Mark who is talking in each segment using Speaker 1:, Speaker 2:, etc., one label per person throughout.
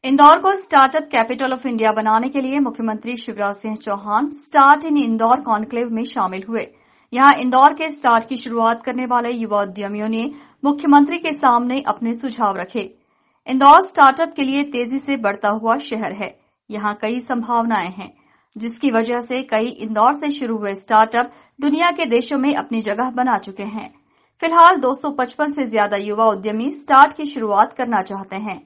Speaker 1: इंदौर को startup capital of India बनाने के लिए मुख्यमंत्री Shivraj Singh Chouhan start in Indore conclave में शामिल हुए। यहां इंदौर के स्टार्ट की शुरुआत करने वाले युवा उद्यमियों ने मुख्यमंत्री के सामने अपने सुझाव रखे। इंदौर स्टार्टअप के लिए तेजी से बढ़ता हुआ शहर है। यहां कई संभावनाएं हैं, जिसकी वजह से कई इंदौर से शुरू हुए स्टार्टअप दुनिया के देशों में अपनी जगह बना चुके हैं। फिलहाल 255 से ज्यादा युवा उद्यमी स्टार्ट की शुरुआत करना चाहते हैं।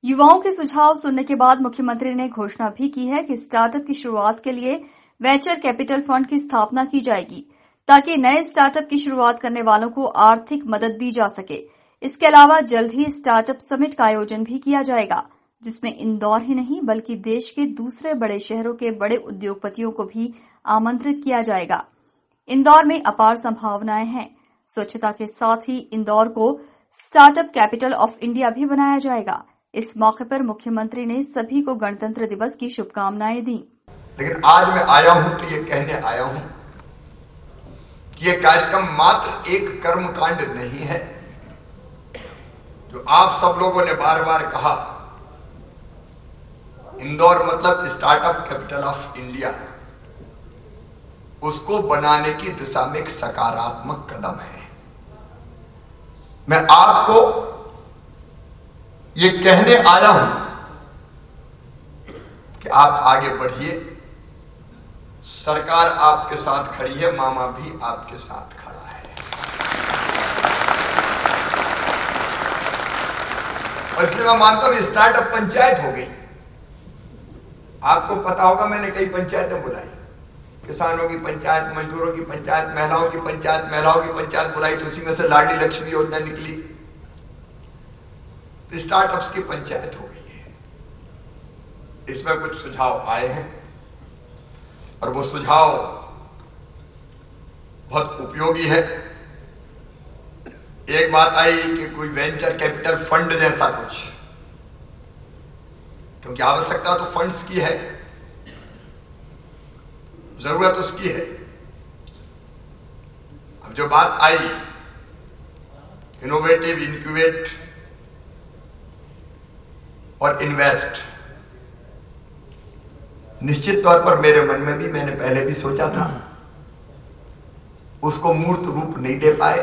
Speaker 1: युवाओं के सुझाव सुनने के बाद मुख्यमंत्री ने घोषणा भी की है कि स्टार्टअप की शुरुआत के लिए वेंचर कैपिटल फंड की स्थापना की जाएगी, ताकि नए स्टार्टअप की शुरुआत करने वालों को आर्थिक मदद दी जा सके। इसके अलावा जल्द ही स्टार्टअप समिट का आयोजन भी किया जाएगा, जिसमें इंदौर ही नहीं बल्कि देश के दूसरे बड़े शहरों के बड़े उद्योगपतियों को भी आमंत्रित किया जाएगा। इंदौर में अपार संभावनाएं हैं। स्वच्छता के साथ ही इंदौर को स्टार्टअप कैपिटल ऑफ इंडिया भी बनाया जाएगा। इस मौके पर मुख्यमंत्री ने सभी को गणतंत्र दिवस की शुभकामनाएं दी।
Speaker 2: लेकिन आज मैं आया हूं तो ये कहने आया हूं कि ये कार्यक्रम मात्र एक कर्मकांड नहीं है। जो आप सब लोगों ने बार बार कहा, इंदौर मतलब स्टार्टअप कैपिटल ऑफ इंडिया, उसको बनाने की दिशा में एक सकारात्मक कदम है। मैं आपको ये कहने आया हूं कि आप आगे बढ़िए। सरकार आपके साथ खड़ी है, मामा भी आपके साथ खड़ा है। और इसलिए मैं मानता हूं स्टार्टअप पंचायत हो गई। आपको पता होगा, मैंने कई पंचायतें बुलाई, किसानों की पंचायत, मजदूरों की पंचायत, महिलाओं की पंचायत बुलाई, तो उसी में से लाडली लक्ष्मी योजना निकली। तो स्टार्टअप्स की पंचायत हो गई है। इसमें कुछ सुझाव आए हैं और वो सुझाव बहुत उपयोगी है। एक बात आई कि कोई वेंचर कैपिटल फंड जैसा कुछ, क्योंकि आवश्यकता तो फंड्स की है, जरूरत उसकी है। अब जो बात आई इनोवेटिव, इंक्यूबेट और इन्वेस्ट, निश्चित तौर पर मेरे मन में भी, मैंने पहले भी सोचा था, उसको मूर्त रूप नहीं दे पाए।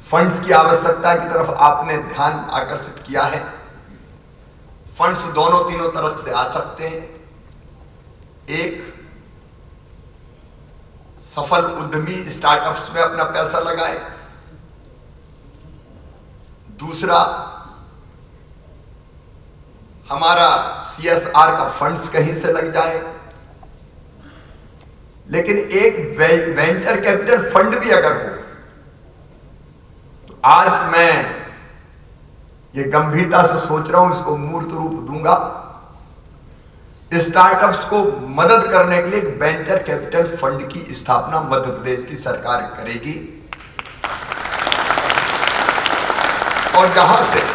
Speaker 2: फंड्स की आवश्यकता की तरफ आपने ध्यान आकर्षित किया है। फंड्स दोनों तीनों तरफ से आ सकते हैं। एक, सफल उद्यमी स्टार्टअप्स में अपना पैसा लगाए। दूसरा, हमारा CSR का फंड्स कहीं से लग जाए। लेकिन एक वेंचर कैपिटल फंड भी अगर हो, तो आज मैं ये गंभीरता से सोच रहा हूं, इसको मूर्त रूप दूंगा। स्टार्टअप्स को मदद करने के लिए एक वेंचर कैपिटल फंड की स्थापना मध्य प्रदेश की सरकार करेगी। और जहां से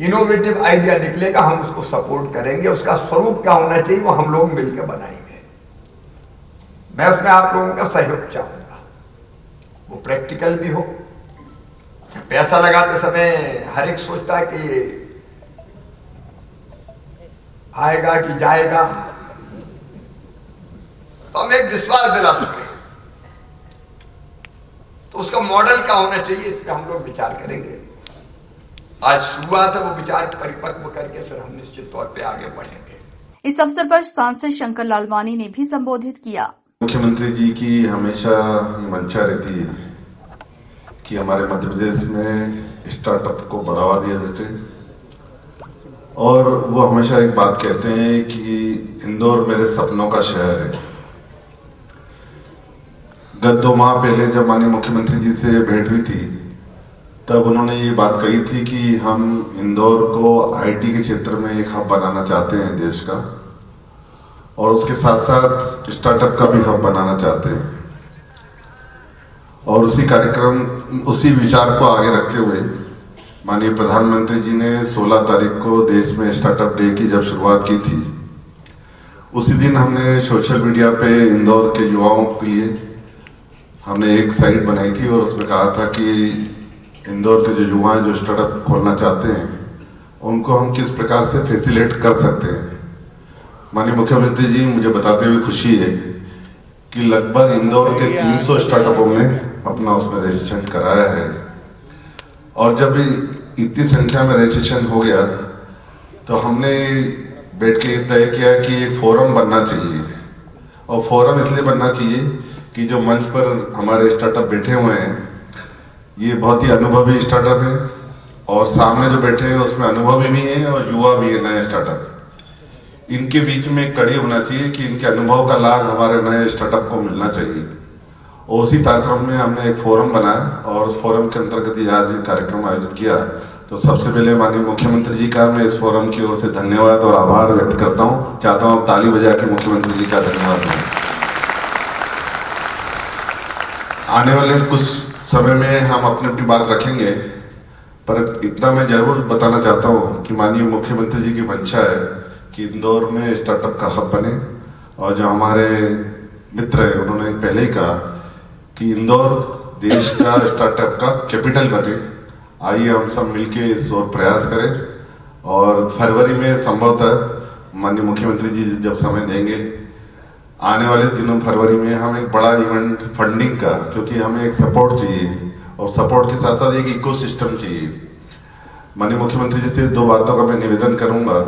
Speaker 2: इनोवेटिव आइडिया निकलेगा, हम उसको सपोर्ट करेंगे। उसका स्वरूप क्या होना चाहिए, वो हम लोग मिलकर बनाएंगे। मैं उसमें आप लोगों का सहयोग चाहूंगा, वो प्रैक्टिकल भी हो। पैसा लगाते समय हर एक सोचता है कि आएगा कि जाएगा, तो हम एक विश्वास दिला सकें। तो उसका मॉडल क्या होना चाहिए, इस पर हम लोग विचार करेंगे। आज शुरुआत है, वो विचार परिपक्व करके फिर हम निश्चित तौर पे आगे बढ़ेंगे।
Speaker 1: इस अवसर पर सांसद शंकर लालवानी ने भी संबोधित किया।
Speaker 3: मुख्यमंत्री जी की हमेशा मंशा रहती है कि हमारे मध्य प्रदेश में स्टार्टअप को बढ़ावा दिया जाए, और वो हमेशा एक बात कहते हैं कि इंदौर मेरे सपनों का शहर है। गत 2 माह पहले जब माननीय मुख्यमंत्री जी से भेंट हुई थी, तब उन्होंने ये बात कही थी कि हम इंदौर को IT के क्षेत्र में एक हब बनाना चाहते हैं देश का, और उसके साथ साथ स्टार्टअप का भी हब बनाना चाहते हैं। और उसी कार्यक्रम, उसी विचार को आगे रखते हुए माननीय प्रधानमंत्री जी ने 16 तारीख को देश में स्टार्टअप डे की जब शुरुआत की थी, उसी दिन हमने सोशल मीडिया पे इंदौर के युवाओं के लिए हमने एक साइट बनाई थी, और उसमें कहा था कि इंदौर के जो युवा जो स्टार्टअप खोलना चाहते हैं, उनको हम किस प्रकार से फैसिलिटेट कर सकते हैं। माननीय मुख्यमंत्री जी, मुझे बताते हुए खुशी है कि लगभग इंदौर के 300 स्टार्टअपों ने अपना उसमें रजिस्ट्रेशन कराया है। और जब इतनी संख्या में रजिस्ट्रेशन हो गया तो हमने बैठ के तय किया कि एक फोरम बनना चाहिए। और फोरम इसलिए बनना चाहिए कि जो मंच पर हमारे स्टार्टअप बैठे हुए हैं, ये बहुत ही अनुभवी स्टार्टअप है और सामने जो बैठे हैं उसमें अनुभवी भी हैं और युवा भी है, नए स्टार्टअप। इनके बीच में एक कड़ी होना चाहिए कि इनके अनुभव का लाभ हमारे नए स्टार्टअप को मिलना चाहिए। और उसी कार्यक्रम में हमने एक फोरम बनाया और उस फोरम के अंतर्गत ये आज कार्यक्रम आयोजित किया। तो सबसे पहले माननीय मुख्यमंत्री जी का मैं इस फोरम की ओर से धन्यवाद और आभार व्यक्त करता हूँ। चाहता हूँ ताली बजा के मुख्यमंत्री जी का धन्यवाद दें। आने वाले कुछ समय में हम अपनी अपनी बात रखेंगे, पर इतना मैं जरूर बताना चाहता हूँ कि माननीय मुख्यमंत्री जी की मंशा है कि इंदौर में स्टार्टअप का हब बने। और जो हमारे मित्र हैं उन्होंने पहले ही कहा कि इंदौर देश का स्टार्टअप का कैपिटल बने। आइए हम सब मिलके इस ओर प्रयास करें और फरवरी में संभवतः माननीय मुख्यमंत्री जी जब समय देंगे, आने वाले दिनों फरवरी में हम एक बड़ा इवेंट फंडिंग का, क्योंकि हमें एक सपोर्ट चाहिए और सपोर्ट के साथ साथ एक इकोसिस्टम चाहिए। माननीय मुख्यमंत्री जी से दो बातों का मैं निवेदन करूंगा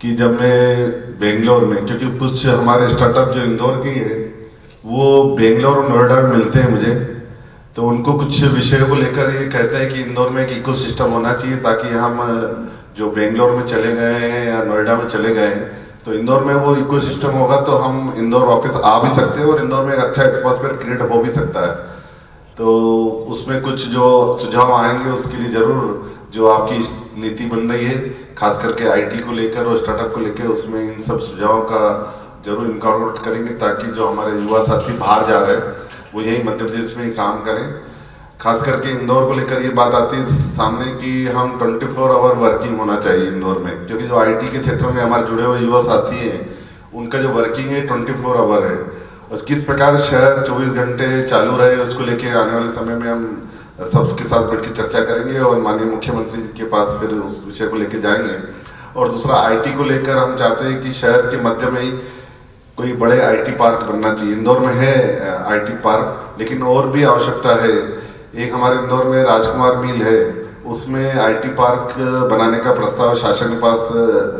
Speaker 3: कि जब मैं बेंगलोर में, क्योंकि कुछ हमारे स्टार्टअप जो इंदौर के है वो बेंगलोर और नोएडा में मिलते हैं मुझे, तो उनको कुछ विषयों को लेकर ये कहते हैं कि इंदौर में एक इकोसिस्टम होना चाहिए ताकि हम जो बेंगलोर में चले गए हैं या नोएडा में चले गए हैं तो इंदौर में वो इकोसिस्टम होगा तो हम इंदौर वापस आ भी सकते हैं और इंदौर में एक अच्छा एटमॉस्फेयर क्रिएट हो भी सकता है। तो उसमें कुछ जो सुझाव आएंगे उसके लिए जरूर जो आपकी नीति बन रही है, खास करके आईटी को लेकर और स्टार्टअप को लेकर, उसमें इन सब सुझावों का जरूर इनकॉर्पोरेट करेंगे ताकि जो हमारे युवा साथी बाहर जा रहे हैं वो यही मध्य प्रदेश में ही काम करें। खास करके इंदौर को लेकर ये बात आती है सामने कि हम 24 आवर वर्किंग होना चाहिए इंदौर में, क्योंकि जो आईटी के क्षेत्र में हमारे जुड़े हुए युवा साथी हैं उनका जो वर्किंग है 24 आवर है। और किस प्रकार शहर 24 घंटे चालू रहे उसको लेके आने वाले समय में हम सबके साथ बैठ के चर्चा करेंगे और माननीय मुख्यमंत्री के पास फिर उस विषय को लेके जाएंगे। और दूसरा आईटी को लेकर हम चाहते हैं कि शहर के मध्य में ही कोई बड़े आईटी पार्क बनना चाहिए। इंदौर में है आईटी पार्क, लेकिन और भी आवश्यकता है। एक हमारे इंदौर में राजकुमार मिल है, उसमें आईटी पार्क बनाने का प्रस्ताव शासन के पास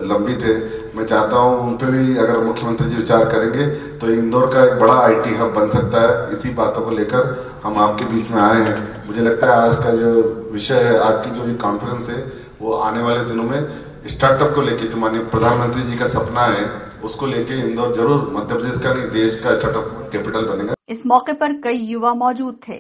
Speaker 3: लंबित है। मैं चाहता हूँ उन पर भी अगर मुख्यमंत्री जी विचार करेंगे तो इंदौर का एक बड़ा आईटी हब बन सकता है। इसी बातों को लेकर हम आपके बीच में आए हैं। मुझे लगता है आज का जो विषय है, आज की जो ये कॉन्फ्रेंस है, वो आने वाले दिनों में स्टार्टअप को लेकर जो माननीय प्रधानमंत्री जी का सपना है उसको लेके इंदौर जरूर मध्य प्रदेश का नहीं देश का स्टार्टअप कैपिटल बनेगा।
Speaker 1: इस मौके पर कई युवा मौजूद थे।